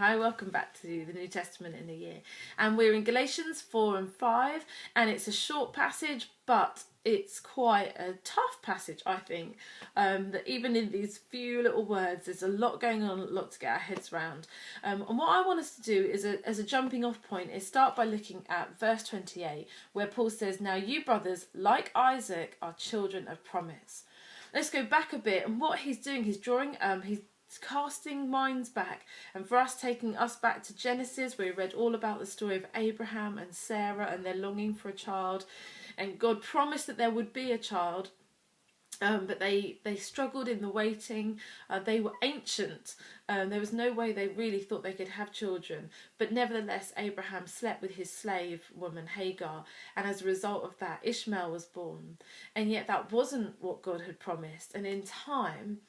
Hi, welcome back to the New Testament in a Year. And we're in Galatians 4 and 5, and it's a short passage, but it's quite a tough passage, I think. That even in these few little words, there's a lot going on, a lot to get our heads around. And what I want us to do is, as a jumping off point, is start by looking at verse 28, where Paul says, "Now you brothers, like Isaac, are children of promise." Let's go back a bit, and what he's doing, he's drawing, he's casting minds back, and for us, taking us back to Genesis, where we read all about the story of Abraham and Sarah and their longing for a child, and God promised that there would be a child, but they struggled in the waiting. They were ancient. There was no way they really thought they could have children, but nevertheless Abraham slept with his slave woman Hagar, and as a result of that Ishmael was born. And yet that wasn't what God had promised, and in time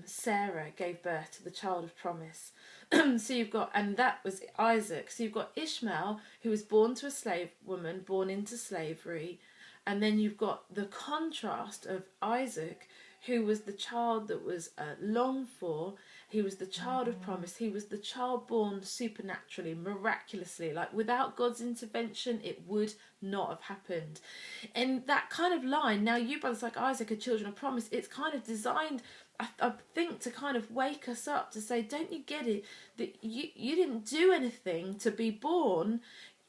Sarah gave birth to the child of promise. So you've got, and that was Isaac. So you've got Ishmael, who was born to a slave woman, born into slavery, and then you've got the contrast of Isaac, who was the child that was longed for. He was the child of promise. He was the child born supernaturally, miraculously. Like, without God's intervention, it would not have happened. And that kind of line, "Now you brothers like Isaac are children of promise," it's kind of designed, I think, to kind of wake us up, to say, don't you get it? That you didn't do anything to be born.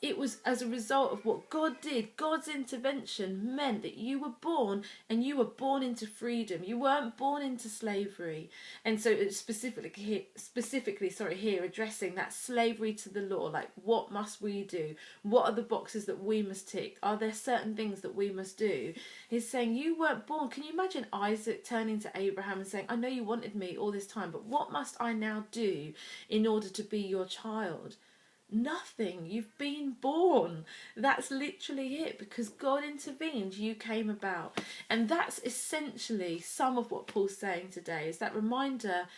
It was as a result of what God did. God's intervention meant that you were born, and you were born into freedom. You weren't born into slavery. And so it's specifically here addressing that slavery to the law. Like, what must we do? What are the boxes that we must tick? Are there certain things that we must do? He's saying you weren't born. Can you imagine Isaac turning to Abraham and saying, "I know you wanted me all this time, but what must I now do in order to be your child?" Nothing. You've been born. That's literally it. Because God intervened, you came about. And that's essentially some of what Paul's saying today, is that reminder: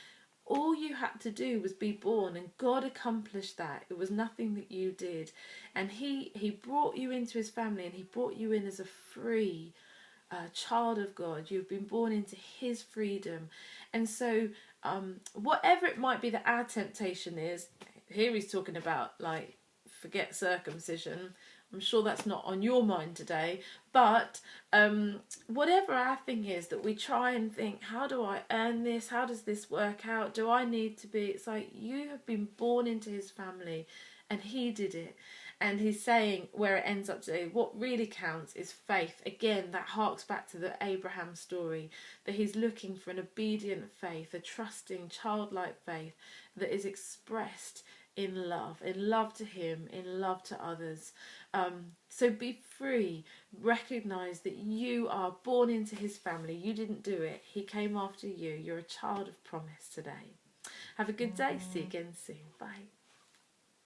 all you had to do was be born, and God accomplished that. It was nothing that you did. And he brought you into his family, and he brought you in as a free child of God. You've been born into his freedom. And so whatever it might be that our temptation is, here he's talking about, like, forget circumcision. I'm sure that's not on your mind today, but whatever our thing is, that we try and think, how do I earn this? How does this work out? Do I need to be? It's like, you have been born into his family, and he did it. And he's saying, where it ends up today, what really counts is faith. Again, that harks back to the Abraham story, that he's looking for an obedient faith, a trusting, childlike faith that is expressed in love to him, in love to others. So be free. Recognise that you are born into his family. You didn't do it. He came after you. You're a child of promise today. Have a good day. See you again soon. Bye.